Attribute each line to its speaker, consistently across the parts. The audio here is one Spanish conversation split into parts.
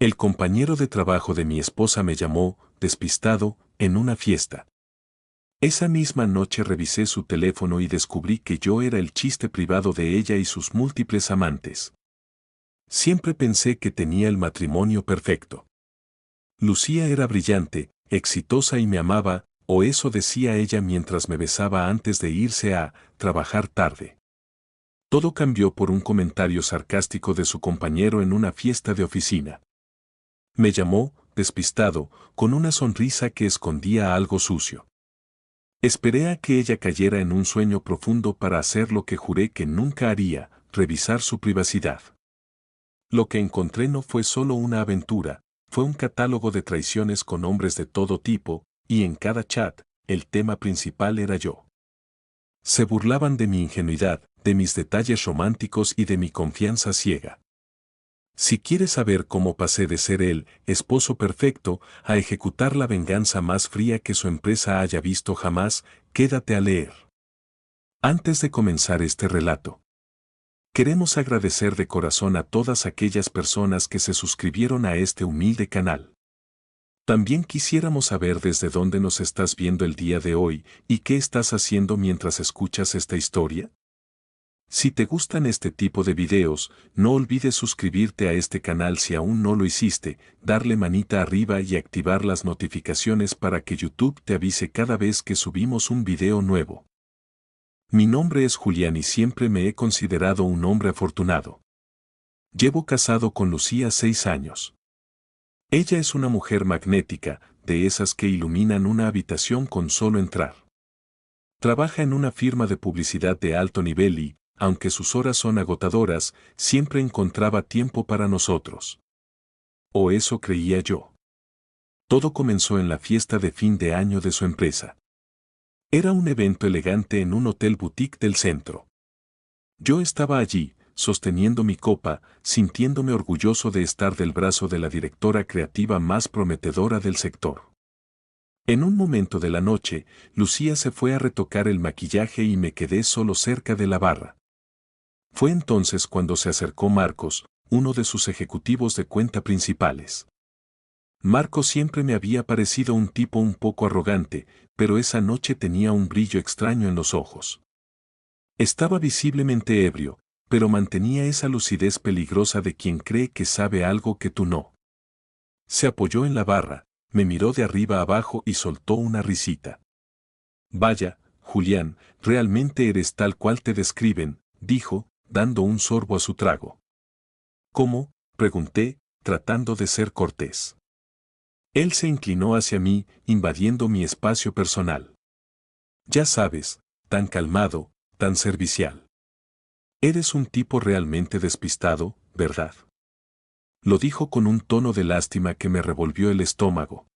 Speaker 1: El compañero de trabajo de mi esposa me llamó, despistado, en una fiesta. Esa misma noche revisé su teléfono y descubrí que yo era el chiste privado de ella y sus múltiples amantes. Siempre pensé que tenía el matrimonio perfecto. Lucía era brillante, exitosa y me amaba, o eso decía ella mientras me besaba antes de irse a trabajar tarde. Todo cambió por un comentario sarcástico de su compañero en una fiesta de oficina. Me llamó, despistado, con una sonrisa que escondía algo sucio. Esperé a que ella cayera en un sueño profundo para hacer lo que juré que nunca haría, revisar su privacidad. Lo que encontré no fue solo una aventura, fue un catálogo de traiciones con hombres de todo tipo, y en cada chat, el tema principal era yo. Se burlaban de mi ingenuidad, de mis detalles románticos y de mi confianza ciega. Si quieres saber cómo pasé de ser el esposo perfecto a ejecutar la venganza más fría que su empresa haya visto jamás, quédate a leer. Antes de comenzar este relato, queremos agradecer de corazón a todas aquellas personas que se suscribieron a este humilde canal. También quisiéramos saber desde dónde nos estás viendo el día de hoy y qué estás haciendo mientras escuchas esta historia. Si te gustan este tipo de videos, no olvides suscribirte a este canal si aún no lo hiciste, darle manita arriba y activar las notificaciones para que YouTube te avise cada vez que subimos un video nuevo. Mi nombre es Julián y siempre me he considerado un hombre afortunado. Llevo casado con Lucía 6 años. Ella es una mujer magnética, de esas que iluminan una habitación con solo entrar. Trabaja en una firma de publicidad de alto nivel y, aunque sus horas son agotadoras, siempre encontraba tiempo para nosotros. O eso creía yo. Todo comenzó en la fiesta de fin de año de su empresa. Era un evento elegante en un hotel boutique del centro. Yo estaba allí, sosteniendo mi copa, sintiéndome orgulloso de estar del brazo de la directora creativa más prometedora del sector. En un momento de la noche, Lucía se fue a retocar el maquillaje y me quedé solo cerca de la barra. Fue entonces cuando se acercó Marcos, uno de sus ejecutivos de cuenta principales. Marcos siempre me había parecido un tipo un poco arrogante, pero esa noche tenía un brillo extraño en los ojos. Estaba visiblemente ebrio, pero mantenía esa lucidez peligrosa de quien cree que sabe algo que tú no. Se apoyó en la barra, me miró de arriba abajo y soltó una risita. Vaya, Julián, realmente eres tal cual te describen, dijo, dando un sorbo a su trago. ¿Cómo?, pregunté, tratando de ser cortés. Él se inclinó hacia mí, invadiendo mi espacio personal. Ya sabes, tan calmado, tan servicial. Eres un tipo realmente despistado, ¿verdad? Lo dijo con un tono de lástima que me revolvió el estómago.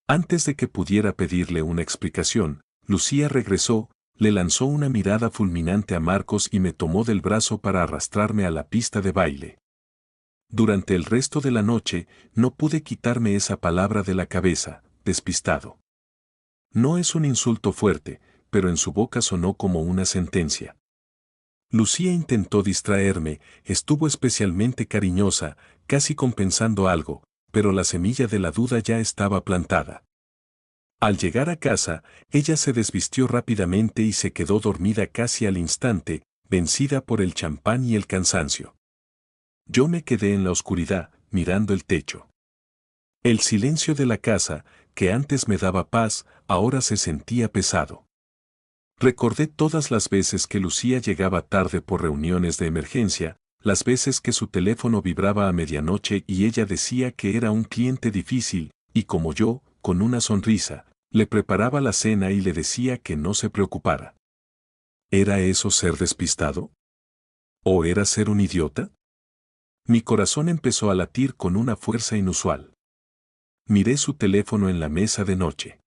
Speaker 1: Antes de que pudiera pedirle una explicación, Lucía regresó, le lanzó una mirada fulminante a Marcos y me tomó del brazo para arrastrarme a la pista de baile. Durante el resto de la noche, no pude quitarme esa palabra de la cabeza, despistado. No es un insulto fuerte, pero en su boca sonó como una sentencia. Lucía intentó distraerme, estuvo especialmente cariñosa, casi compensando algo, pero la semilla de la duda ya estaba plantada. Al llegar a casa, ella se desvistió rápidamente y se quedó dormida casi al instante, vencida por el champán y el cansancio. Yo me quedé en la oscuridad, mirando el techo. El silencio de la casa, que antes me daba paz, ahora se sentía pesado. Recordé todas las veces que Lucía llegaba tarde por reuniones de emergencia, las veces que su teléfono vibraba a medianoche y ella decía que era un cliente difícil, y como yo, con una sonrisa, le preparaba la cena y le decía que no se preocupara. ¿Era eso ser despistado? ¿O era ser un idiota? Mi corazón empezó a latir con una fuerza inusual. Miré su teléfono en la mesa de noche.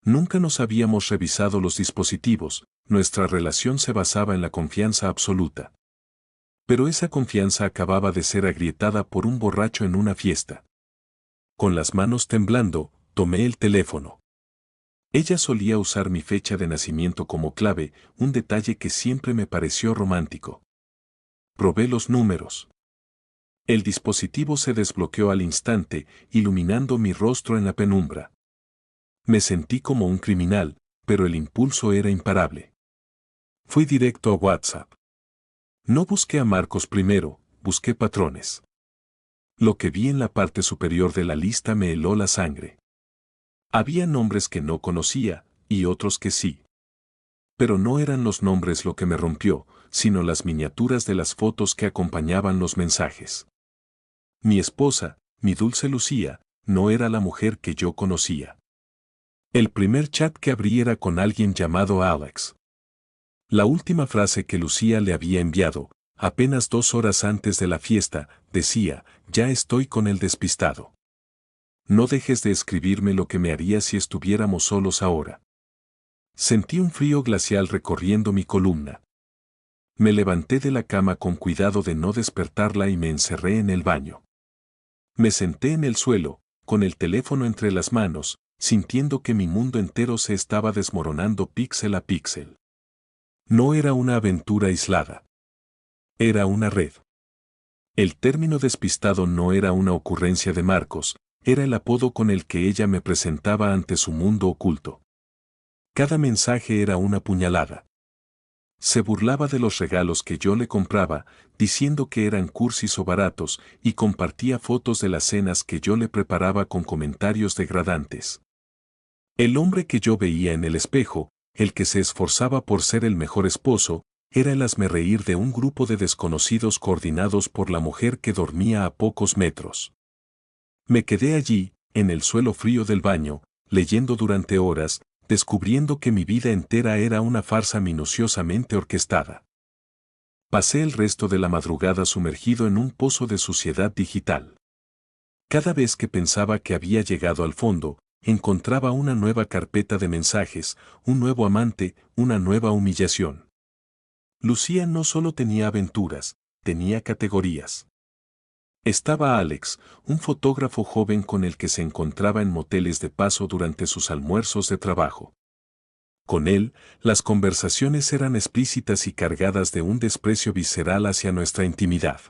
Speaker 1: Nunca nos habíamos revisado los dispositivos, nuestra relación se basaba en la confianza absoluta. Pero esa confianza acababa de ser agrietada por un borracho en una fiesta. Con las manos temblando, tomé el teléfono. Ella solía usar mi fecha de nacimiento como clave, un detalle que siempre me pareció romántico. Probé los números. El dispositivo se desbloqueó al instante, iluminando mi rostro en la penumbra. Me sentí como un criminal, pero el impulso era imparable. Fui directo a WhatsApp. No busqué a Marcos primero, busqué patrones. Lo que vi en la parte superior de la lista me heló la sangre. Había nombres que no conocía, y otros que sí. Pero no eran los nombres lo que me rompió, sino las miniaturas de las fotos que acompañaban los mensajes. Mi esposa, mi dulce Lucía, no era la mujer que yo conocía. El primer chat que abrí era con alguien llamado Alex. La última frase que Lucía le había enviado, apenas 2 horas antes de la fiesta, decía: ya estoy con el despistado. No dejes de escribirme lo que me haría si estuviéramos solos ahora. Sentí un frío glacial recorriendo mi columna. Me levanté de la cama con cuidado de no despertarla y me encerré en el baño. Me senté en el suelo, con el teléfono entre las manos, sintiendo que mi mundo entero se estaba desmoronando píxel a píxel. No era una aventura aislada. Era una red. El término despistado no era una ocurrencia de Marcos, era el apodo con el que ella me presentaba ante su mundo oculto. Cada mensaje era una puñalada. Se burlaba de los regalos que yo le compraba, diciendo que eran cursis o baratos, y compartía fotos de las cenas que yo le preparaba con comentarios degradantes. El hombre que yo veía en el espejo, el que se esforzaba por ser el mejor esposo, era el hazmerreír de un grupo de desconocidos coordinados por la mujer que dormía a pocos metros. Me quedé allí, en el suelo frío del baño, leyendo durante horas, descubriendo que mi vida entera era una farsa minuciosamente orquestada. Pasé el resto de la madrugada sumergido en un pozo de suciedad digital. Cada vez que pensaba que había llegado al fondo, encontraba una nueva carpeta de mensajes, un nuevo amante, una nueva humillación. Lucía no solo tenía aventuras, tenía categorías. Estaba Alex, un fotógrafo joven con el que se encontraba en moteles de paso durante sus almuerzos de trabajo. Con él, las conversaciones eran explícitas y cargadas de un desprecio visceral hacia nuestra intimidad.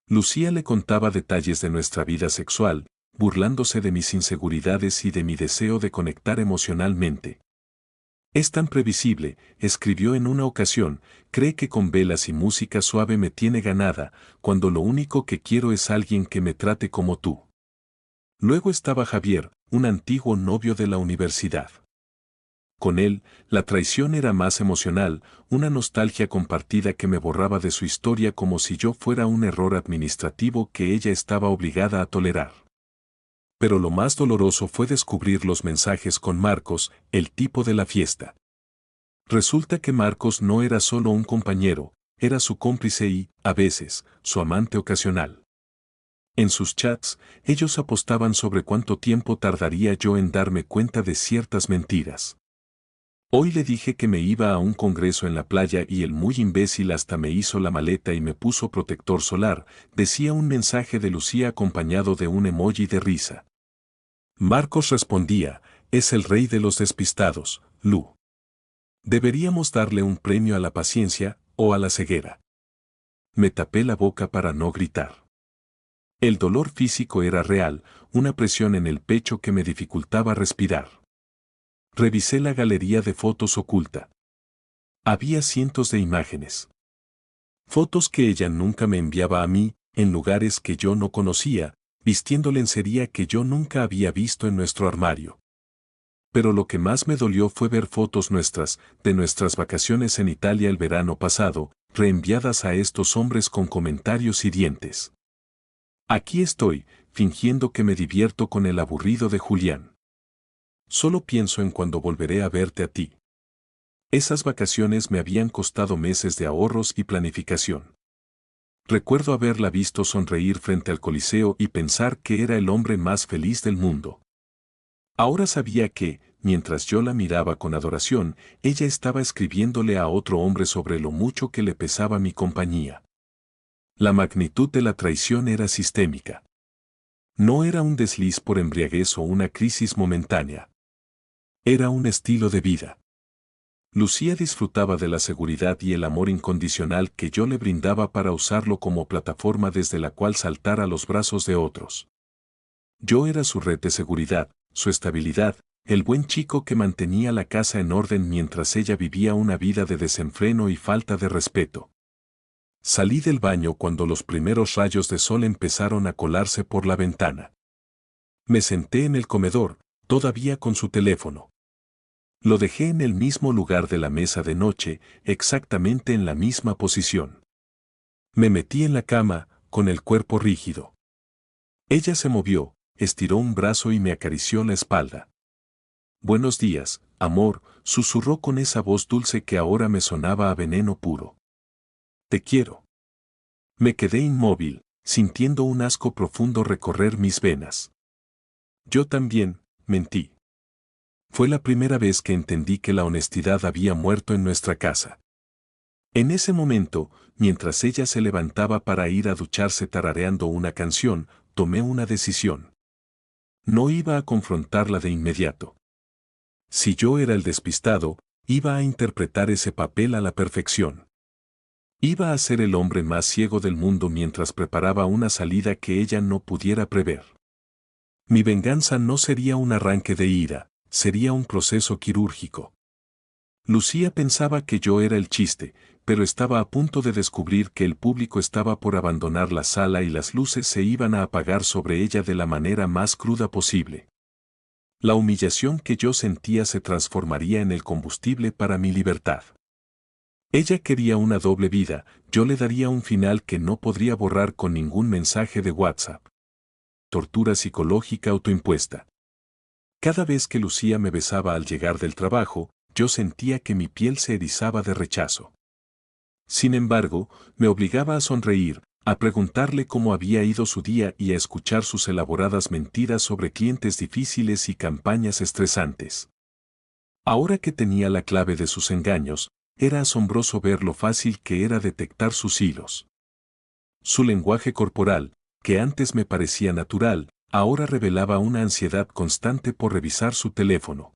Speaker 1: Lucía le contaba detalles de nuestra vida sexual, burlándose de mis inseguridades y de mi deseo de conectar emocionalmente. Es tan previsible, escribió en una ocasión, cree que con velas y música suave me tiene ganada, cuando lo único que quiero es alguien que me trate como tú. Luego estaba Javier, un antiguo novio de la universidad. Con él, la traición era más emocional, una nostalgia compartida que me borraba de su historia como si yo fuera un error administrativo que ella estaba obligada a tolerar. Pero lo más doloroso fue descubrir los mensajes con Marcos, el tipo de la fiesta. Resulta que Marcos no era solo un compañero, era su cómplice y, a veces, su amante ocasional. En sus chats, ellos apostaban sobre cuánto tiempo tardaría yo en darme cuenta de ciertas mentiras. Hoy le dije que me iba a un congreso en la playa y el muy imbécil hasta me hizo la maleta y me puso protector solar, decía un mensaje de Lucía acompañado de un emoji de risa. Marcos respondía: es el rey de los despistados, Lu. Deberíamos darle un premio a la paciencia, o a la ceguera. Me tapé la boca para no gritar. El dolor físico era real, una presión en el pecho que me dificultaba respirar. Revisé la galería de fotos oculta. Había cientos de imágenes. Fotos que ella nunca me enviaba a mí, en lugares que yo no conocía, vistiendo lencería que yo nunca había visto en nuestro armario. Pero lo que más me dolió fue ver fotos nuestras, de nuestras vacaciones en Italia el verano pasado, reenviadas a estos hombres con comentarios hirientes. Aquí estoy, fingiendo que me divierto con el aburrido de Julián. Solo pienso en cuando volveré a verte a ti. Esas vacaciones me habían costado meses de ahorros y planificación. Recuerdo haberla visto sonreír frente al Coliseo y pensar que era el hombre más feliz del mundo. Ahora sabía que, mientras yo la miraba con adoración, ella estaba escribiéndole a otro hombre sobre lo mucho que le pesaba mi compañía. La magnitud de la traición era sistémica. No era un desliz por embriaguez o una crisis momentánea. Era un estilo de vida. Lucía disfrutaba de la seguridad y el amor incondicional que yo le brindaba para usarlo como plataforma desde la cual saltar a los brazos de otros. Yo era su red de seguridad, su estabilidad, el buen chico que mantenía la casa en orden mientras ella vivía una vida de desenfreno y falta de respeto. Salí del baño cuando los primeros rayos de sol empezaron a colarse por la ventana. Me senté en el comedor, todavía con su teléfono. Lo dejé en el mismo lugar de la mesa de noche, exactamente en la misma posición. Me metí en la cama, con el cuerpo rígido. Ella se movió, estiró un brazo y me acarició la espalda. «Buenos días, amor», susurró con esa voz dulce que ahora me sonaba a veneno puro. «Te quiero». Me quedé inmóvil, sintiendo un asco profundo recorrer mis venas. Yo también, mentí. Fue la primera vez que entendí que la honestidad había muerto en nuestra casa. En ese momento, mientras ella se levantaba para ir a ducharse tarareando una canción, tomé una decisión. No iba a confrontarla de inmediato. Si yo era el despistado, iba a interpretar ese papel a la perfección. Iba a ser el hombre más ciego del mundo mientras preparaba una salida que ella no pudiera prever. Mi venganza no sería un arranque de ira, sería un proceso quirúrgico. Lucía pensaba que yo era el chiste, pero estaba a punto de descubrir que el público estaba por abandonar la sala y las luces se iban a apagar sobre ella de la manera más cruda posible. La humillación que yo sentía se transformaría en el combustible para mi libertad. Ella quería una doble vida, yo le daría un final que no podría borrar con ningún mensaje de WhatsApp. Tortura psicológica autoimpuesta. Cada vez que Lucía me besaba al llegar del trabajo, yo sentía que mi piel se erizaba de rechazo. Sin embargo, me obligaba a sonreír, a preguntarle cómo había ido su día y a escuchar sus elaboradas mentiras sobre clientes difíciles y campañas estresantes. Ahora que tenía la clave de sus engaños, era asombroso ver lo fácil que era detectar sus hilos. Su lenguaje corporal, que antes me parecía natural, ahora revelaba una ansiedad constante por revisar su teléfono.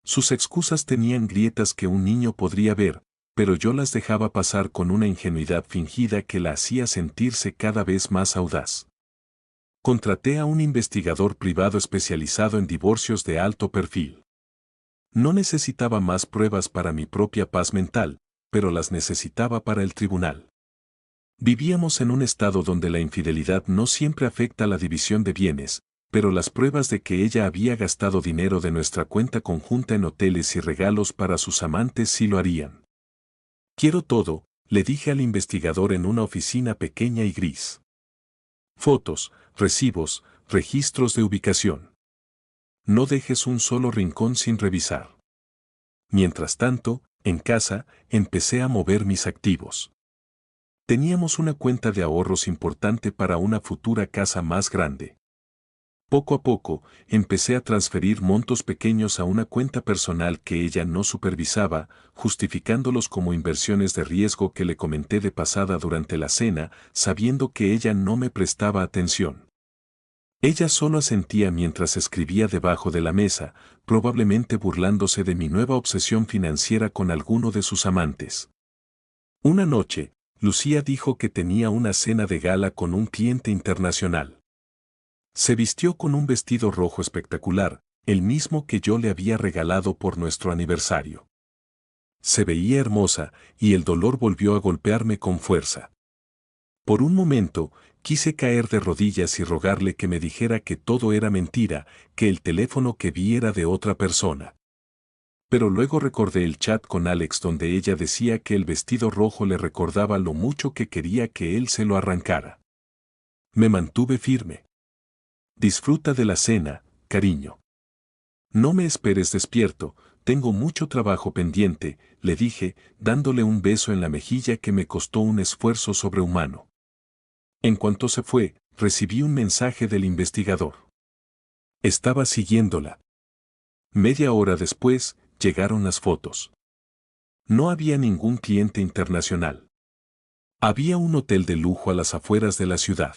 Speaker 1: Sus excusas tenían grietas que un niño podría ver, pero yo las dejaba pasar con una ingenuidad fingida que la hacía sentirse cada vez más audaz. Contraté a un investigador privado especializado en divorcios de alto perfil. No necesitaba más pruebas para mi propia paz mental, pero las necesitaba para el tribunal. Vivíamos en un estado donde la infidelidad no siempre afecta la división de bienes, pero las pruebas de que ella había gastado dinero de nuestra cuenta conjunta en hoteles y regalos para sus amantes sí lo harían. «Quiero todo», le dije al investigador en una oficina pequeña y gris. «Fotos, recibos, registros de ubicación. No dejes un solo rincón sin revisar». Mientras tanto, en casa, empecé a mover mis activos. Teníamos una cuenta de ahorros importante para una futura casa más grande. Poco a poco, empecé a transferir montos pequeños a una cuenta personal que ella no supervisaba, justificándolos como inversiones de riesgo que le comenté de pasada durante la cena, sabiendo que ella no me prestaba atención. Ella solo asentía mientras escribía debajo de la mesa, probablemente burlándose de mi nueva obsesión financiera con alguno de sus amantes. Una noche, Lucía dijo que tenía una cena de gala con un cliente internacional. Se vistió con un vestido rojo espectacular, el mismo que yo le había regalado por nuestro aniversario. Se veía hermosa, y el dolor volvió a golpearme con fuerza. Por un momento, quise caer de rodillas y rogarle que me dijera que todo era mentira, que el teléfono que vi era de otra persona. Pero luego recordé el chat con Alex donde ella decía que el vestido rojo le recordaba lo mucho que quería que él se lo arrancara. Me mantuve firme. «Disfruta de la cena, cariño. No me esperes despierto, tengo mucho trabajo pendiente», le dije, dándole un beso en la mejilla que me costó un esfuerzo sobrehumano. En cuanto se fue, recibí un mensaje del investigador. Estaba siguiéndola. Media hora después, llegaron las fotos. No había ningún cliente internacional. Había un hotel de lujo a las afueras de la ciudad.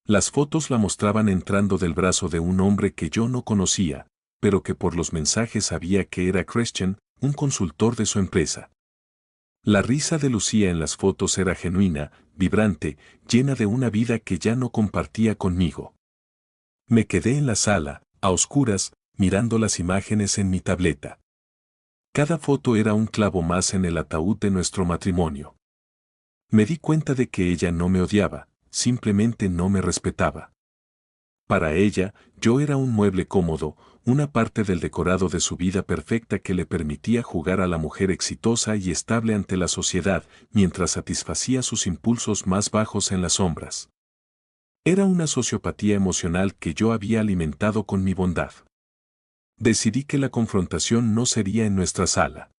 Speaker 1: Las fotos la mostraban entrando del brazo de un hombre que yo no conocía, pero que por los mensajes sabía que era Christian, un consultor de su empresa. La risa de Lucía en las fotos era genuina, vibrante, llena de una vida que ya no compartía conmigo. Me quedé en la sala, a oscuras, mirando las imágenes en mi tableta. Cada foto era un clavo más en el ataúd de nuestro matrimonio. Me di cuenta de que ella no me odiaba, simplemente no me respetaba. Para ella, yo era un mueble cómodo, una parte del decorado de su vida perfecta que le permitía jugar a la mujer exitosa y estable ante la sociedad, mientras satisfacía sus impulsos más bajos en las sombras. Era una sociopatía emocional que yo había alimentado con mi bondad. Decidí que la confrontación no sería en nuestra sala.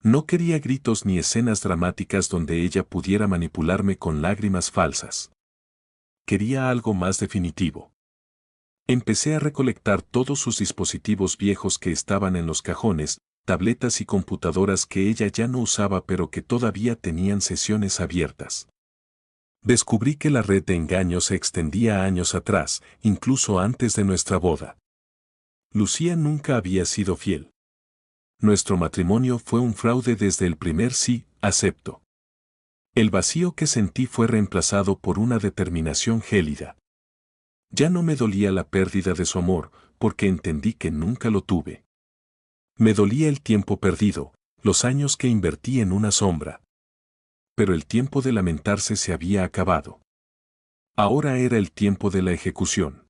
Speaker 1: No quería gritos ni escenas dramáticas donde ella pudiera manipularme con lágrimas falsas. Quería algo más definitivo. Empecé a recolectar todos sus dispositivos viejos que estaban en los cajones, tabletas y computadoras que ella ya no usaba pero que todavía tenían sesiones abiertas. Descubrí que la red de engaños se extendía años atrás, incluso antes de nuestra boda. Lucía nunca había sido fiel. Nuestro matrimonio fue un fraude desde el primer sí, acepto. El vacío que sentí fue reemplazado por una determinación gélida. Ya no me dolía la pérdida de su amor, porque entendí que nunca lo tuve. Me dolía el tiempo perdido, los años que invertí en una sombra. Pero el tiempo de lamentarse se había acabado. Ahora era el tiempo de la ejecución.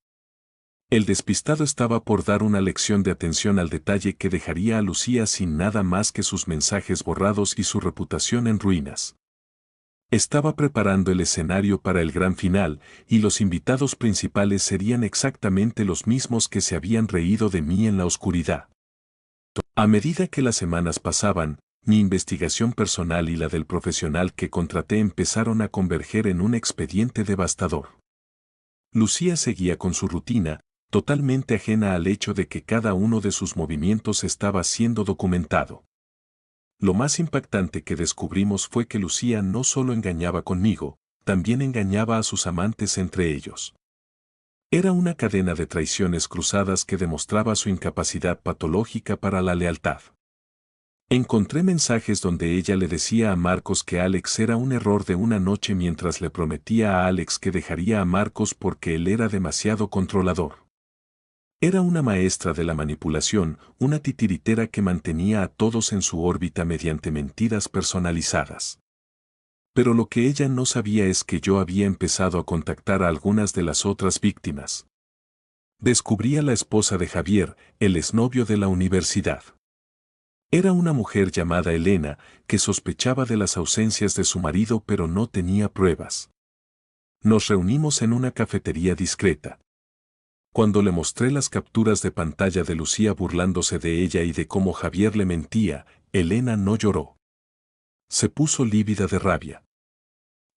Speaker 1: El despistado estaba por dar una lección de atención al detalle que dejaría a Lucía sin nada más que sus mensajes borrados y su reputación en ruinas. Estaba preparando el escenario para el gran final, y los invitados principales serían exactamente los mismos que se habían reído de mí en la oscuridad. A medida que las semanas pasaban, mi investigación personal y la del profesional que contraté empezaron a converger en un expediente devastador. Lucía seguía con su rutina, totalmente ajena al hecho de que cada uno de sus movimientos estaba siendo documentado. Lo más impactante que descubrimos fue que Lucía no solo engañaba conmigo, también engañaba a sus amantes entre ellos. Era una cadena de traiciones cruzadas que demostraba su incapacidad patológica para la lealtad. Encontré mensajes donde ella le decía a Marcos que Alex era un error de una noche mientras le prometía a Alex que dejaría a Marcos porque él era demasiado controlador. Era una maestra de la manipulación, una titiritera que mantenía a todos en su órbita mediante mentiras personalizadas. Pero lo que ella no sabía es que yo había empezado a contactar a algunas de las otras víctimas. Descubrí a la esposa de Javier, el exnovio de la universidad. Era una mujer llamada Elena, que sospechaba de las ausencias de su marido pero no tenía pruebas. Nos reunimos en una cafetería discreta. Cuando le mostré las capturas de pantalla de Lucía burlándose de ella y de cómo Javier le mentía, Elena no lloró. Se puso lívida de rabia.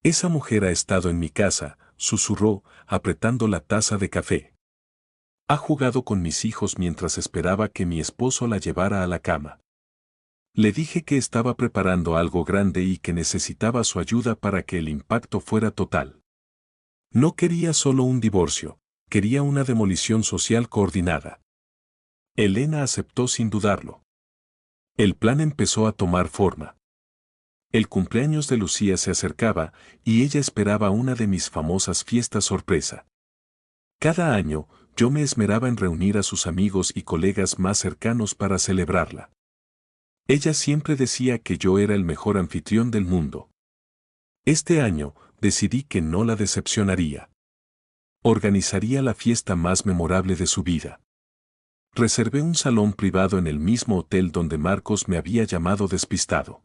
Speaker 1: Esa mujer ha estado en mi casa, susurró, apretando la taza de café. Ha jugado con mis hijos mientras esperaba que mi esposo la llevara a la cama. Le dije que estaba preparando algo grande y que necesitaba su ayuda para que el impacto fuera total. No quería solo un divorcio. Quería una demolición social coordinada. Elena aceptó sin dudarlo. El plan empezó a tomar forma. El cumpleaños de Lucía se acercaba y ella esperaba una de mis famosas fiestas sorpresa. Cada año, yo me esmeraba en reunir a sus amigos y colegas más cercanos para celebrarla. Ella siempre decía que yo era el mejor anfitrión del mundo. Este año, decidí que no la decepcionaría. Organizaría la fiesta más memorable de su vida. Reservé un salón privado en el mismo hotel donde Marcos me había llamado despistado.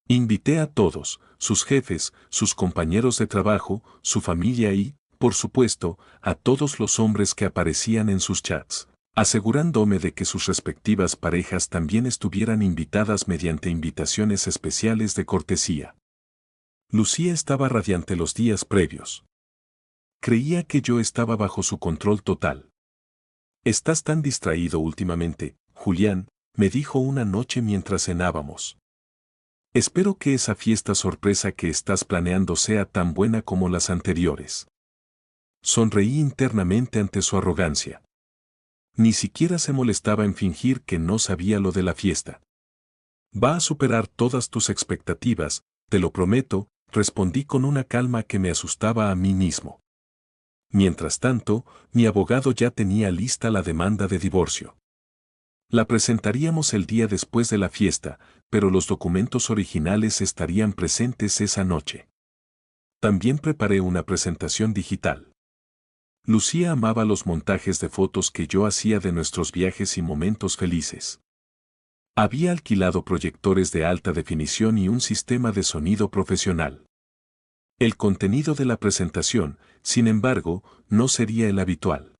Speaker 1: Invité a todos, sus jefes, sus compañeros de trabajo, su familia y, por supuesto, a todos los hombres que aparecían en sus chats, asegurándome de que sus respectivas parejas también estuvieran invitadas mediante invitaciones especiales de cortesía. Lucía estaba radiante los días previos. Creía que yo estaba bajo su control total. «Estás tan distraído últimamente, Julián», me dijo una noche mientras cenábamos. «Espero que esa fiesta sorpresa que estás planeando sea tan buena como las anteriores». Sonreí internamente ante su arrogancia. Ni siquiera se molestaba en fingir que no sabía lo de la fiesta. Va a superar todas tus expectativas, te lo prometo, respondí con una calma que me asustaba a mí mismo. Mientras tanto, mi abogado ya tenía lista la demanda de divorcio. La presentaríamos el día después de la fiesta, pero los documentos originales estarían presentes esa noche. También preparé una presentación digital. Lucía amaba los montajes de fotos que yo hacía de nuestros viajes y momentos felices. Había alquilado proyectores de alta definición y un sistema de sonido profesional. El contenido de la presentación, sin embargo, no sería el habitual.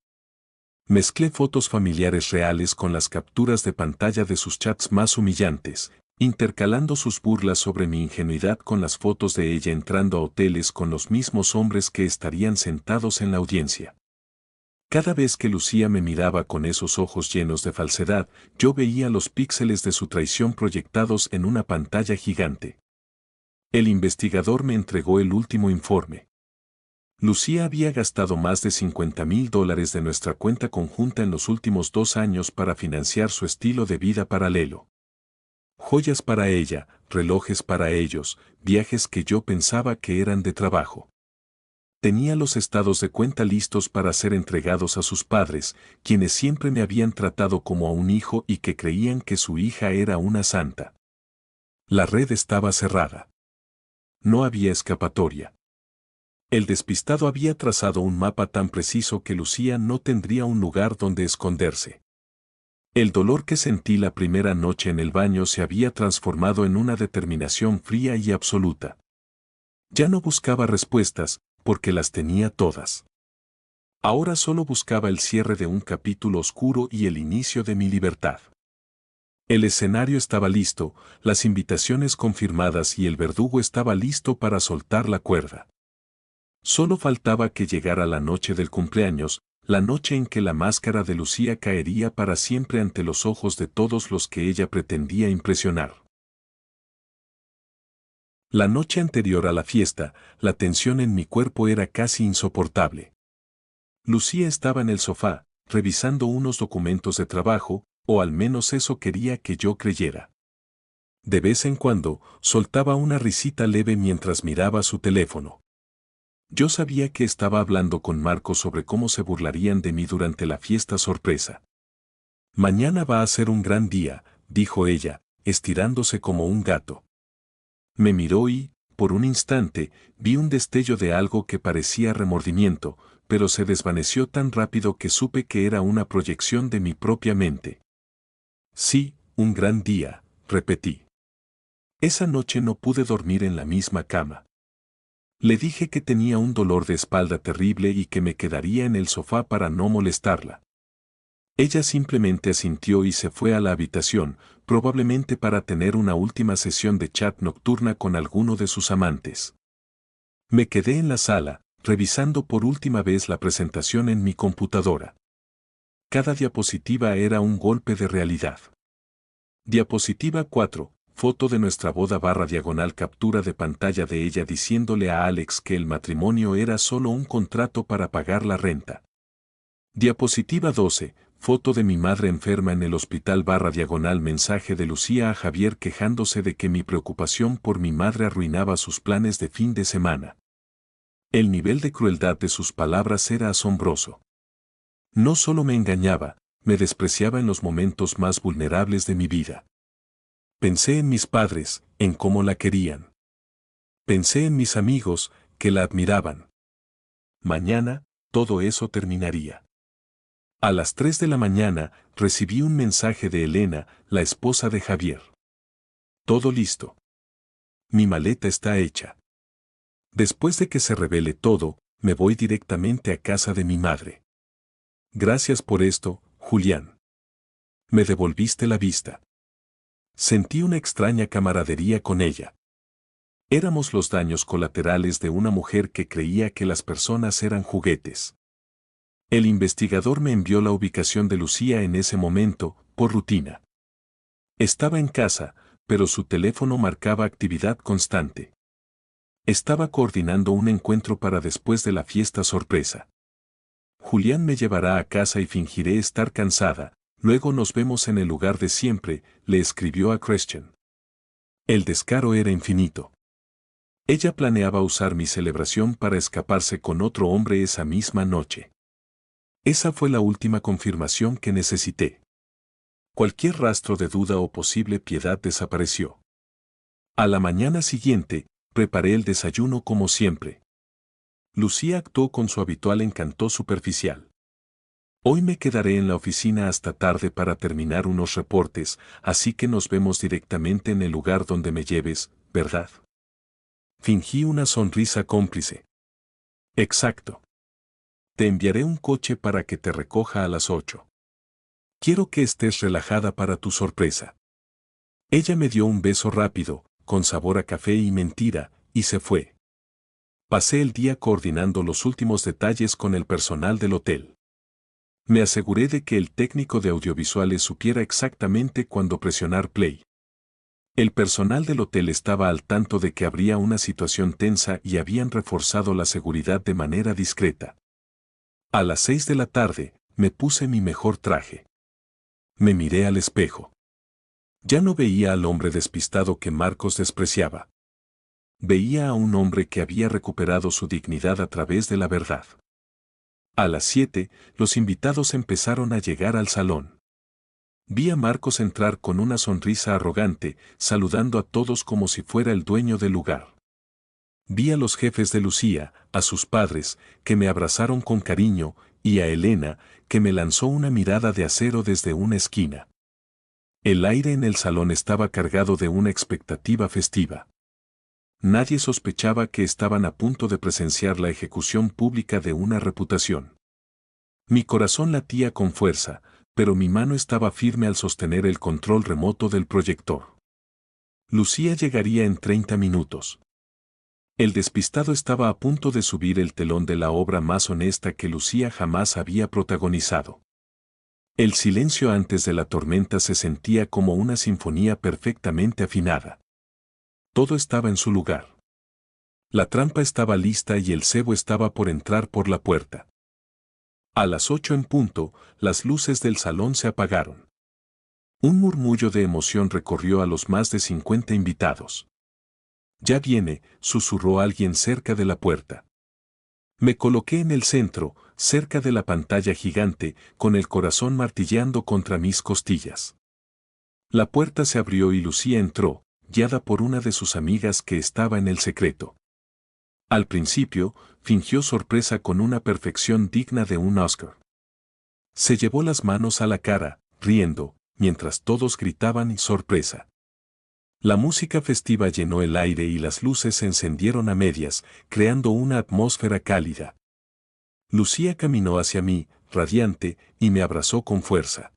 Speaker 1: Mezclé fotos familiares reales con las capturas de pantalla de sus chats más humillantes, intercalando sus burlas sobre mi ingenuidad con las fotos de ella entrando a hoteles con los mismos hombres que estarían sentados en la audiencia. Cada vez que Lucía me miraba con esos ojos llenos de falsedad, yo veía los píxeles de su traición proyectados en una pantalla gigante. El investigador me entregó el último informe. Lucía había gastado más de $50,000 de nuestra cuenta conjunta en los últimos 2 años para financiar su estilo de vida paralelo. Joyas para ella, relojes para ellos, viajes que yo pensaba que eran de trabajo. Tenía los estados de cuenta listos para ser entregados a sus padres, quienes siempre me habían tratado como a un hijo y que creían que su hija era una santa. La red estaba cerrada. No había escapatoria. El despistado había trazado un mapa tan preciso que Lucía no tendría un lugar donde esconderse. El dolor que sentí la primera noche en el baño se había transformado en una determinación fría y absoluta. Ya no buscaba respuestas, porque las tenía todas. Ahora solo buscaba el cierre de un capítulo oscuro y el inicio de mi libertad. El escenario estaba listo, las invitaciones confirmadas y el verdugo estaba listo para soltar la cuerda. Solo faltaba que llegara la noche del cumpleaños, la noche en que la máscara de Lucía caería para siempre ante los ojos de todos los que ella pretendía impresionar. La noche anterior a la fiesta, la tensión en mi cuerpo era casi insoportable. Lucía estaba en el sofá, revisando unos documentos de trabajo, o al menos eso quería que yo creyera. De vez en cuando, soltaba una risita leve mientras miraba su teléfono. Yo sabía que estaba hablando con Marco sobre cómo se burlarían de mí durante la fiesta sorpresa. Mañana va a ser un gran día, dijo ella, estirándose como un gato. Me miró y, por un instante, vi un destello de algo que parecía remordimiento, pero se desvaneció tan rápido que supe que era una proyección de mi propia mente. Sí, un gran día, repetí. Esa noche no pude dormir en la misma cama. Le dije que tenía un dolor de espalda terrible y que me quedaría en el sofá para no molestarla. Ella simplemente asintió y se fue a la habitación, probablemente para tener una última sesión de chat nocturna con alguno de sus amantes. Me quedé en la sala, revisando por última vez la presentación en mi computadora. Cada diapositiva era un golpe de realidad. Diapositiva 4. Foto de nuestra boda / captura de pantalla de ella diciéndole a Alex que el matrimonio era solo un contrato para pagar la renta. Diapositiva 12. Foto de mi madre enferma en el hospital / mensaje de Lucía a Javier quejándose de que mi preocupación por mi madre arruinaba sus planes de fin de semana. El nivel de crueldad de sus palabras era asombroso. No solo me engañaba, me despreciaba en los momentos más vulnerables de mi vida. Pensé en mis padres, en cómo la querían. Pensé en mis amigos, que la admiraban. Mañana, todo eso terminaría. A las 3 de la mañana, recibí un mensaje de Elena, la esposa de Javier. Todo listo. Mi maleta está hecha. Después de que se revele todo, me voy directamente a casa de mi madre. Gracias por esto, Julián. Me devolviste la vista. Sentí una extraña camaradería con ella. Éramos los daños colaterales de una mujer que creía que las personas eran juguetes. El investigador me envió la ubicación de Lucía en ese momento, por rutina. Estaba en casa, pero su teléfono marcaba actividad constante. Estaba coordinando un encuentro para después de la fiesta sorpresa. Julián me llevará a casa y fingiré estar cansada, luego nos vemos en el lugar de siempre, le escribió a Christian. El descaro era infinito. Ella planeaba usar mi celebración para escaparse con otro hombre esa misma noche. Esa fue la última confirmación que necesité. Cualquier rastro de duda o posible piedad desapareció. A la mañana siguiente, preparé el desayuno como siempre. Lucía actuó con su habitual encanto superficial. Hoy me quedaré en la oficina hasta tarde para terminar unos reportes, así que nos vemos directamente en el lugar donde me lleves, ¿verdad? Fingí una sonrisa cómplice. Exacto. Te enviaré un coche para que te recoja a las 8. Quiero que estés relajada para tu sorpresa. Ella me dio un beso rápido, con sabor a café y mentira, y se fue. Pasé el día coordinando los últimos detalles con el personal del hotel. Me aseguré de que el técnico de audiovisuales supiera exactamente cuándo presionar play. El personal del hotel estaba al tanto de que habría una situación tensa y habían reforzado la seguridad de manera discreta. A las 6 de la tarde, me puse mi mejor traje. Me miré al espejo. Ya no veía al hombre despistado que Marcos despreciaba. Veía a un hombre que había recuperado su dignidad a través de la verdad. A las 7, los invitados empezaron a llegar al salón. Vi a Marcos entrar con una sonrisa arrogante, saludando a todos como si fuera el dueño del lugar. Vi a los jefes de Lucía, a sus padres, que me abrazaron con cariño, y a Elena, que me lanzó una mirada de acero desde una esquina. El aire en el salón estaba cargado de una expectativa festiva. Nadie sospechaba que estaban a punto de presenciar la ejecución pública de una reputación. Mi corazón latía con fuerza, pero mi mano estaba firme al sostener el control remoto del proyector. Lucía llegaría en 30 minutos. El despistado estaba a punto de subir el telón de la obra más honesta que Lucía jamás había protagonizado. El silencio antes de la tormenta se sentía como una sinfonía perfectamente afinada. Todo estaba en su lugar. La trampa estaba lista y el cebo estaba por entrar por la puerta. A las 8 en punto, las luces del salón se apagaron. Un murmullo de emoción recorrió a los más de 50 invitados. Ya viene, susurró alguien cerca de la puerta. Me coloqué en el centro, cerca de la pantalla gigante, con el corazón martilleando contra mis costillas. La puerta se abrió y Lucía entró, guiada por una de sus amigas que estaba en el secreto. Al principio, fingió sorpresa con una perfección digna de un Oscar. Se llevó las manos a la cara, riendo, mientras todos gritaban sorpresa. La música festiva llenó el aire y las luces se encendieron a medias, creando una atmósfera cálida. Lucía caminó hacia mí, radiante, y me abrazó con fuerza.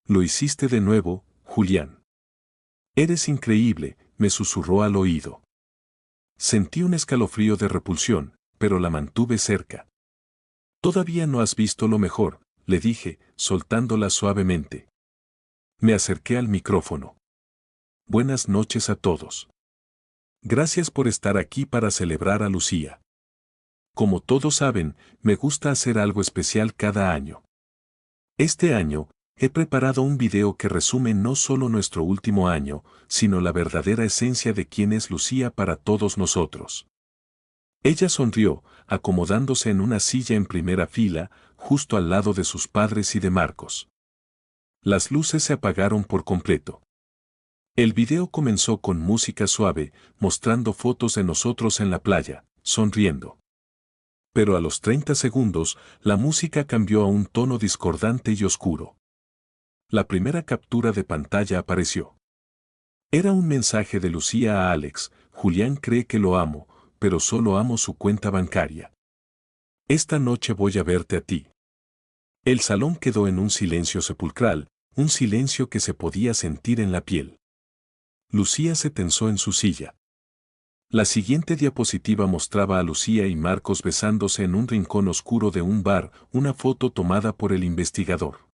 Speaker 1: Lo hiciste de nuevo, Julián. Eres increíble, me susurró al oído. Sentí un escalofrío de repulsión, pero la mantuve cerca. Todavía no has visto lo mejor, le dije, soltándola suavemente. Me acerqué al micrófono. Buenas noches a todos. Gracias por estar aquí para celebrar a Lucía. Como todos saben, me gusta hacer algo especial cada año. Este año, he preparado un video que resume no solo nuestro último año, sino la verdadera esencia de quién es Lucía para todos nosotros. Ella sonrió, acomodándose en una silla en primera fila, justo al lado de sus padres y de Marcos. Las luces se apagaron por completo. El video comenzó con música suave, mostrando fotos de nosotros en la playa, sonriendo. Pero a los 30 segundos, la música cambió a un tono discordante y oscuro. La primera captura de pantalla apareció. Era un mensaje de Lucía a Alex: Julián cree que lo amo, pero solo amo su cuenta bancaria. Esta noche voy a verte a ti. El salón quedó en un silencio sepulcral, un silencio que se podía sentir en la piel. Lucía se tensó en su silla. La siguiente diapositiva mostraba a Lucía y Marcos besándose en un rincón oscuro de un bar, una foto tomada por el investigador.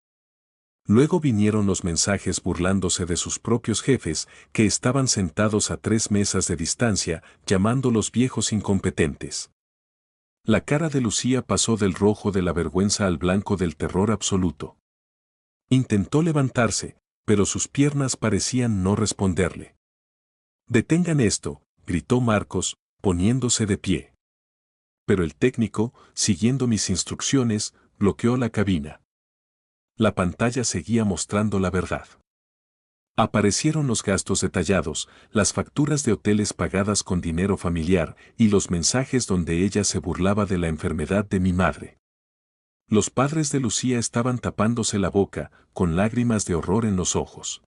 Speaker 1: Luego vinieron los mensajes burlándose de sus propios jefes, que estaban sentados a 3 mesas de distancia, llamándolos viejos incompetentes. La cara de Lucía pasó del rojo de la vergüenza al blanco del terror absoluto. Intentó levantarse, pero sus piernas parecían no responderle. Detengan esto, gritó Marcos, poniéndose de pie. Pero el técnico, siguiendo mis instrucciones, bloqueó la cabina. La pantalla seguía mostrando la verdad. Aparecieron los gastos detallados, las facturas de hoteles pagadas con dinero familiar y los mensajes donde ella se burlaba de la enfermedad de mi madre. Los padres de Lucía estaban tapándose la boca, con lágrimas de horror en los ojos.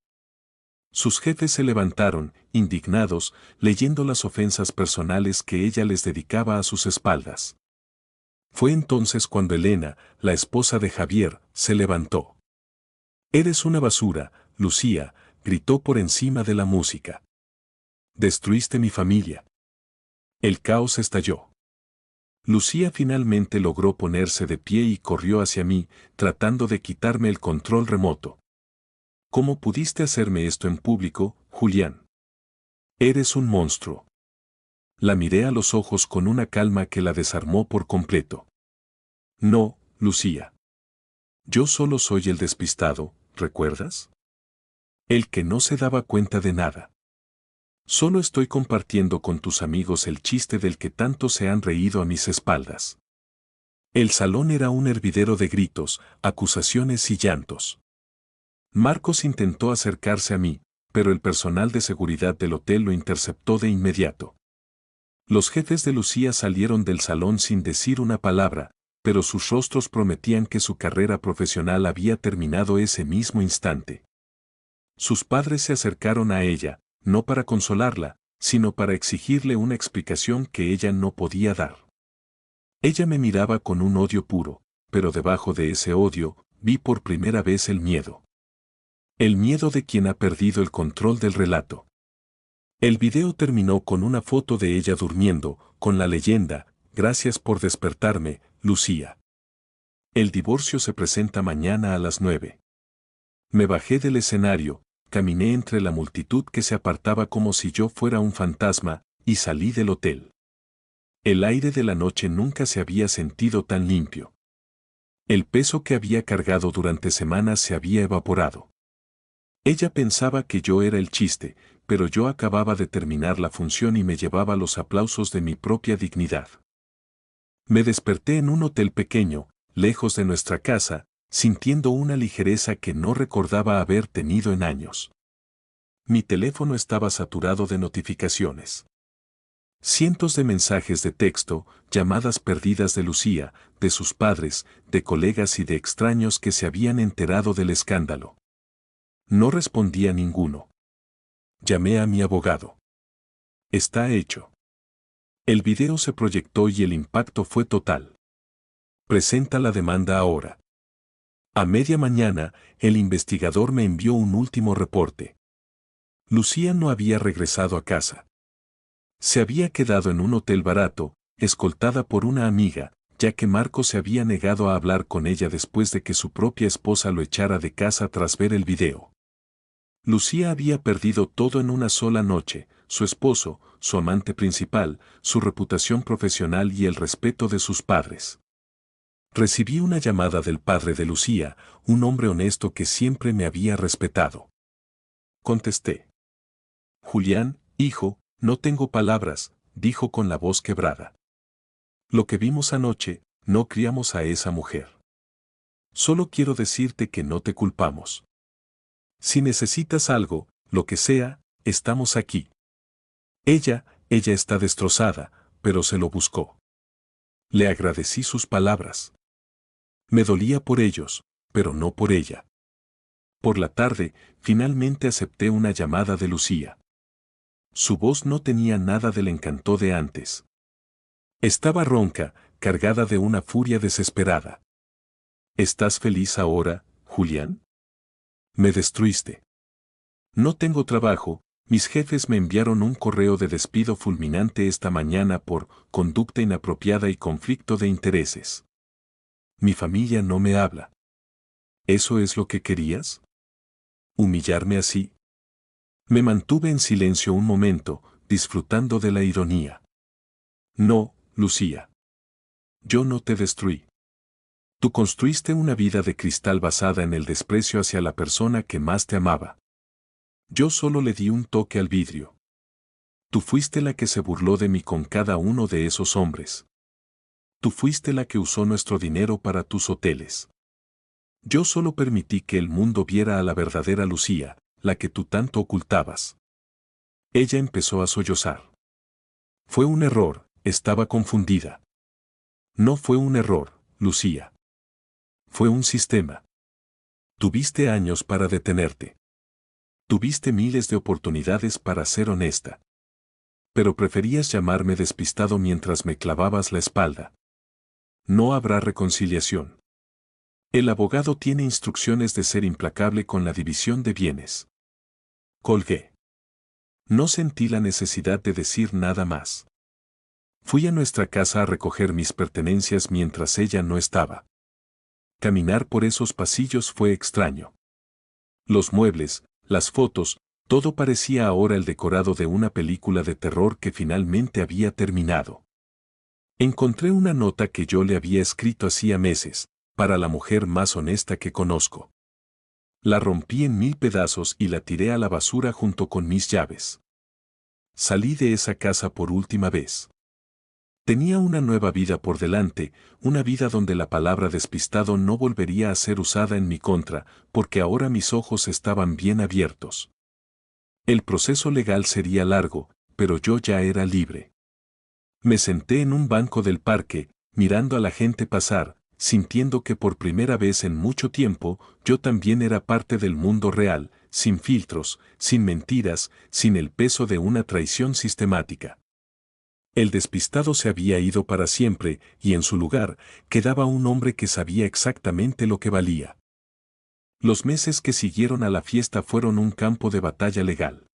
Speaker 1: Sus jefes se levantaron, indignados, leyendo las ofensas personales que ella les dedicaba a sus espaldas. Fue entonces cuando Elena, la esposa de Javier, se levantó. «Eres una basura, Lucía», gritó por encima de la música. «Destruiste mi familia». El caos estalló. Lucía finalmente logró ponerse de pie y corrió hacia mí, tratando de quitarme el control remoto. «¿Cómo pudiste hacerme esto en público, Julián? Eres un monstruo». La miré a los ojos con una calma que la desarmó por completo. «No, Lucía. Yo solo soy el despistado, ¿recuerdas? El que no se daba cuenta de nada. Solo estoy compartiendo con tus amigos el chiste del que tanto se han reído a mis espaldas». El salón era un hervidero de gritos, acusaciones y llantos. Marcos intentó acercarse a mí, pero el personal de seguridad del hotel lo interceptó de inmediato. Los jefes de Lucía salieron del salón sin decir una palabra, pero sus rostros prometían que su carrera profesional había terminado ese mismo instante. Sus padres se acercaron a ella, no para consolarla, sino para exigirle una explicación que ella no podía dar. Ella me miraba con un odio puro, pero debajo de ese odio, vi por primera vez el miedo. El miedo de quien ha perdido el control del relato. El video terminó con una foto de ella durmiendo, con la leyenda: «Gracias por despertarme, Lucía. El divorcio se presenta mañana a las 9». Me bajé del escenario, caminé entre la multitud que se apartaba como si yo fuera un fantasma, y salí del hotel. El aire de la noche nunca se había sentido tan limpio. El peso que había cargado durante semanas se había evaporado. Ella pensaba que yo era el chiste, pero yo acababa de terminar la función y me llevaba los aplausos de mi propia dignidad. Me desperté en un hotel pequeño, lejos de nuestra casa, sintiendo una ligereza que no recordaba haber tenido en años. Mi teléfono estaba saturado de notificaciones. Cientos de mensajes de texto, llamadas perdidas de Lucía, de sus padres, de colegas y de extraños que se habían enterado del escándalo. No respondía ninguno. Llamé a mi abogado. «Está hecho». El video se proyectó y el impacto fue total. «Presenta la demanda ahora». A media mañana, el investigador me envió un último reporte. Lucía no había regresado a casa. Se había quedado en un hotel barato, escoltada por una amiga, ya que Marco se había negado a hablar con ella después de que su propia esposa lo echara de casa tras ver el video. Lucía había perdido todo en una sola noche: su esposo, su amante principal, su reputación profesional y el respeto de sus padres. Recibí una llamada del padre de Lucía, un hombre honesto que siempre me había respetado. Contesté. «Julián, hijo, no tengo palabras», dijo con la voz quebrada. «Lo que vimos anoche, no criamos a esa mujer. Solo quiero decirte que no te culpamos. Si necesitas algo, lo que sea, estamos aquí». Ella está destrozada, pero se lo buscó. Le agradecí sus palabras. Me dolía por ellos, pero no por ella. Por la tarde, finalmente acepté una llamada de Lucía. Su voz no tenía nada del encanto de antes. Estaba ronca, cargada de una furia desesperada. «¿Estás feliz ahora, Julián? Me destruiste. No tengo trabajo, mis jefes me enviaron un correo de despido fulminante esta mañana por conducta inapropiada y conflicto de intereses. Mi familia no me habla. ¿Eso es lo que querías? ¿Humillarme así?». Me mantuve en silencio un momento, disfrutando de la ironía. «No, Lucía. Yo no te destruí. Tú construiste una vida de cristal basada en el desprecio hacia la persona que más te amaba. Yo solo le di un toque al vidrio». Tú fuiste la que se burló de mí con cada uno de esos hombres. Tú fuiste la que usó nuestro dinero para tus hoteles. Yo solo permití que el mundo viera a la verdadera Lucía, la que tú tanto ocultabas. Ella empezó a sollozar. Fue un error, estaba confundida. No fue un error, Lucía. Fue un sistema. Tuviste años para detenerte. Tuviste miles de oportunidades para ser honesta. Pero preferías llamarme despistado mientras me clavabas la espalda. No habrá reconciliación. El abogado tiene instrucciones de ser implacable con la división de bienes. Colgué. No sentí la necesidad de decir nada más. Fui a nuestra casa a recoger mis pertenencias mientras ella no estaba. Caminar por esos pasillos fue extraño. Los muebles, las fotos, todo parecía ahora el decorado de una película de terror que finalmente había terminado. Encontré una nota que yo le había escrito hacía meses, para la mujer más honesta que conozco. La rompí en 1000 pedazos y la tiré a la basura junto con mis llaves. Salí de esa casa por última vez. Tenía una nueva vida por delante, una vida donde la palabra despistado no volvería a ser usada en mi contra, porque ahora mis ojos estaban bien abiertos. El proceso legal sería largo, pero yo ya era libre. Me senté en un banco del parque, mirando a la gente pasar, sintiendo que por primera vez en mucho tiempo, yo también era parte del mundo real, sin filtros, sin mentiras, sin el peso de una traición sistemática. El despistado se había ido para siempre, y en su lugar, quedaba un hombre que sabía exactamente lo que valía. Los meses que siguieron a la fiesta fueron un campo de batalla legal.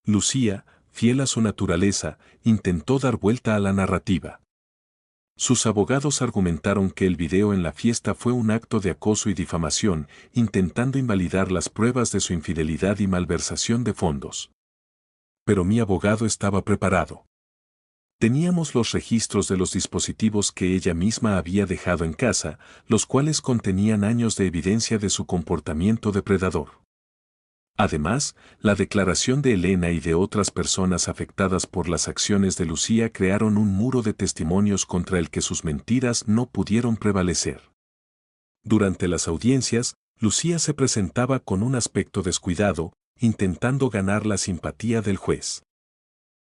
Speaker 1: Lucía, fiel a su naturaleza, intentó dar vuelta a la narrativa. Sus abogados argumentaron que el video en la fiesta fue un acto de acoso y difamación, intentando invalidar las pruebas de su infidelidad y malversación de fondos. Pero mi abogado estaba preparado. Teníamos los registros de los dispositivos que ella misma había dejado en casa, los cuales contenían años de evidencia de su comportamiento depredador. Además, la declaración de Elena y de otras personas afectadas por las acciones de Lucía crearon un muro de testimonios contra el que sus mentiras no pudieron prevalecer. Durante las audiencias, Lucía se presentaba con un aspecto descuidado, intentando ganar la simpatía del juez.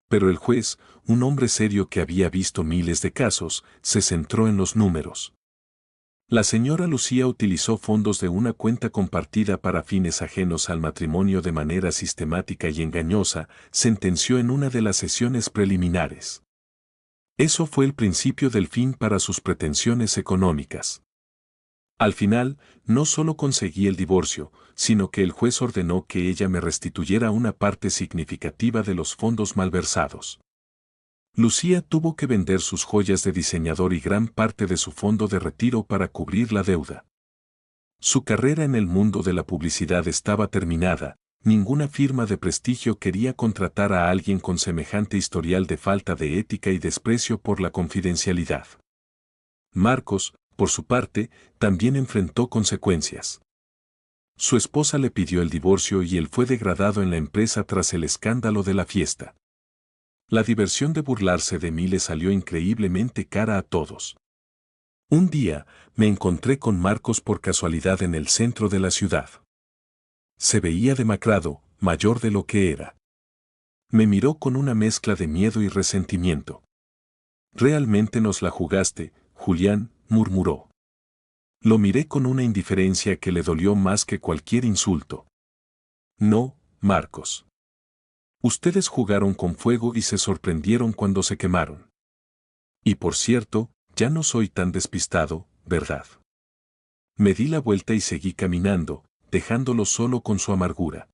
Speaker 1: Pero el juez, un hombre serio que había visto miles de casos, se centró en los números. La señora Lucía utilizó fondos de una cuenta compartida para fines ajenos al matrimonio de manera sistemática y engañosa, sentenció en una de las sesiones preliminares. Eso fue el principio del fin para sus pretensiones económicas. Al final, no solo conseguí el divorcio, sino que el juez ordenó que ella me restituyera una parte significativa de los fondos malversados. Lucía tuvo que vender sus joyas de diseñador y gran parte de su fondo de retiro para cubrir la deuda. Su carrera en el mundo de la publicidad estaba terminada, ninguna firma de prestigio quería contratar a alguien con semejante historial de falta de ética y desprecio por la confidencialidad. Marcos, por su parte, también enfrentó consecuencias. Su esposa le pidió el divorcio y él fue degradado en la empresa tras el escándalo de la fiesta. La diversión de burlarse de mí le salió increíblemente cara a todos. Un día, me encontré con Marcos por casualidad en el centro de la ciudad. Se veía demacrado, mayor de lo que era. Me miró con una mezcla de miedo y resentimiento. «Realmente nos la jugaste, Julián», murmuró. Lo miré con una indiferencia que le dolió más que cualquier insulto. «No, Marcos. Ustedes jugaron con fuego y se sorprendieron cuando se quemaron. Y por cierto, ya no soy tan despistado, ¿verdad?». Me di la vuelta y seguí caminando, dejándolo solo con su amargura.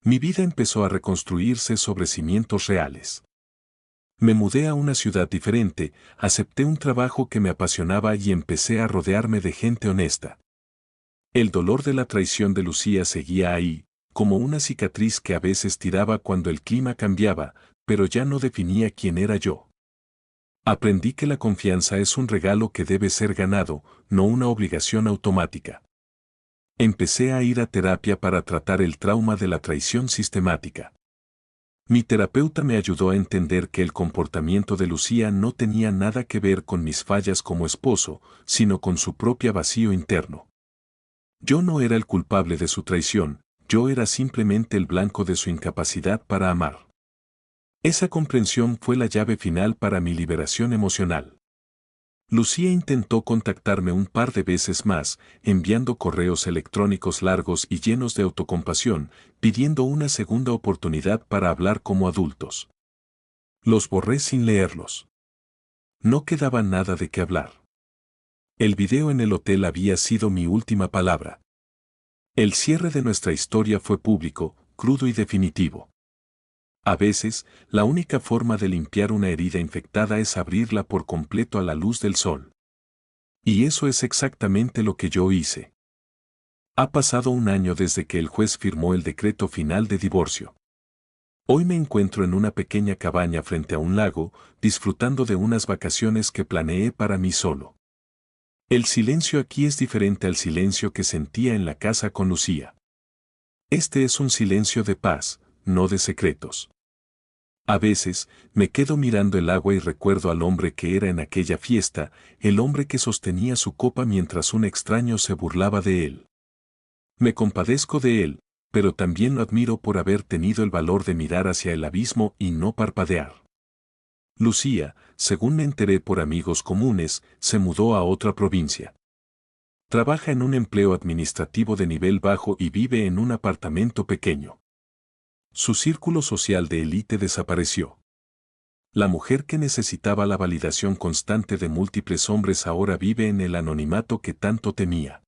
Speaker 1: Mi vida empezó a reconstruirse sobre cimientos reales. Me mudé a una ciudad diferente, acepté un trabajo que me apasionaba y empecé a rodearme de gente honesta. El dolor de la traición de Lucía seguía ahí, como una cicatriz que a veces tiraba cuando el clima cambiaba, pero ya no definía quién era yo. Aprendí que la confianza es un regalo que debe ser ganado, no una obligación automática. Empecé a ir a terapia para tratar el trauma de la traición sistemática. Mi terapeuta me ayudó a entender que el comportamiento de Lucía no tenía nada que ver con mis fallas como esposo, sino con su propio vacío interno. Yo no era el culpable de su traición, yo era simplemente el blanco de su incapacidad para amar. Esa comprensión fue la llave final para mi liberación emocional. Lucía intentó contactarme un par de veces más, enviando correos electrónicos largos y llenos de autocompasión, pidiendo una segunda oportunidad para hablar como adultos. Los borré sin leerlos. No quedaba nada de qué hablar. El video en el hotel había sido mi última palabra. El cierre de nuestra historia fue público, crudo y definitivo. A veces, la única forma de limpiar una herida infectada es abrirla por completo a la luz del sol. Y eso es exactamente lo que yo hice. Ha pasado un año desde que el juez firmó el decreto final de divorcio. Hoy me encuentro en una pequeña cabaña frente a un lago, disfrutando de unas vacaciones que planeé para mí solo. El silencio aquí es diferente al silencio que sentía en la casa con Lucía. Este es un silencio de paz, no de secretos. A veces, me quedo mirando el agua y recuerdo al hombre que era en aquella fiesta, el hombre que sostenía su copa mientras un extraño se burlaba de él. Me compadezco de él, pero también lo admiro por haber tenido el valor de mirar hacia el abismo y no parpadear. Lucía, según me enteré por amigos comunes, se mudó a otra provincia. Trabaja en un empleo administrativo de nivel bajo y vive en un apartamento pequeño. Su círculo social de élite desapareció. La mujer que necesitaba la validación constante de múltiples hombres ahora vive en el anonimato que tanto temía.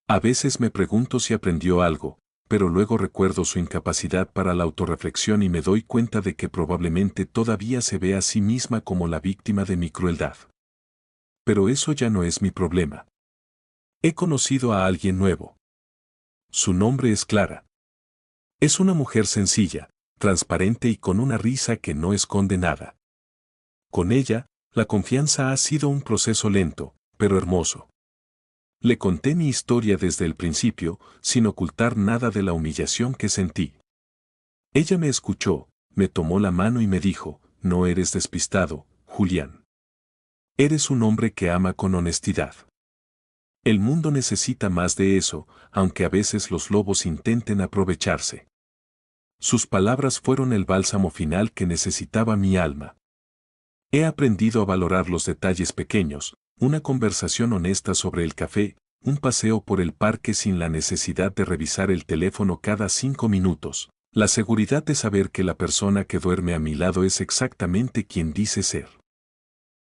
Speaker 1: A veces me pregunto si aprendió algo, pero luego recuerdo su incapacidad para la autorreflexión y me doy cuenta de que probablemente todavía se ve a sí misma como la víctima de mi crueldad. Pero eso ya no es mi problema. He conocido a alguien nuevo. Su nombre es Clara. Es una mujer sencilla, transparente y con una risa que no esconde nada. Con ella, la confianza ha sido un proceso lento, pero hermoso. Le conté mi historia desde el principio, sin ocultar nada de la humillación que sentí. Ella me escuchó, me tomó la mano y me dijo, no eres despistado, Julián. Eres un hombre que ama con honestidad. El mundo necesita más de eso, aunque a veces los lobos intenten aprovecharse. Sus palabras fueron el bálsamo final que necesitaba mi alma. He aprendido a valorar los detalles pequeños, una conversación honesta sobre el café, un paseo por el parque sin la necesidad de revisar el teléfono cada 5 minutos, la seguridad de saber que la persona que duerme a mi lado es exactamente quien dice ser.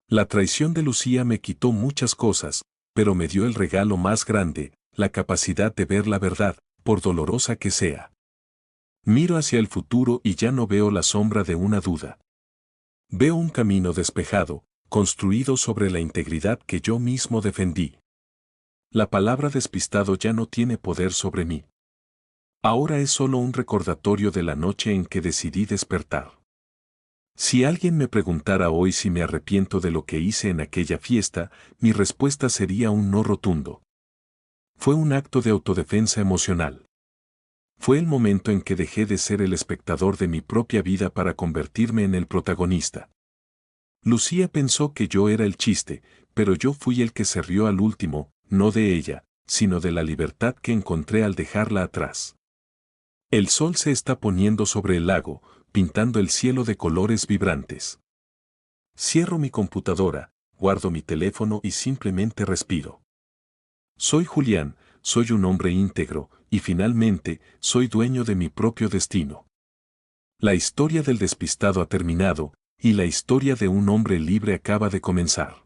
Speaker 1: La traición de Lucía me quitó muchas cosas, pero me dio el regalo más grande, la capacidad de ver la verdad, por dolorosa que sea. Miro hacia el futuro y ya no veo la sombra de una duda. Veo un camino despejado, construido sobre la integridad que yo mismo defendí. La palabra despistado ya no tiene poder sobre mí. Ahora es solo un recordatorio de la noche en que decidí despertar. Si alguien me preguntara hoy si me arrepiento de lo que hice en aquella fiesta, mi respuesta sería un no rotundo. Fue un acto de autodefensa emocional. Fue el momento en que dejé de ser el espectador de mi propia vida para convertirme en el protagonista. Lucía pensó que yo era el chiste, pero yo fui el que se rió al último, no de ella, sino de la libertad que encontré al dejarla atrás. El sol se está poniendo sobre el lago, pintando el cielo de colores vibrantes. Cierro mi computadora, guardo mi teléfono y simplemente respiro. Soy Julián, soy un hombre íntegro, y finalmente, soy dueño de mi propio destino. La historia del despistado ha terminado, y la historia de un hombre libre acaba de comenzar.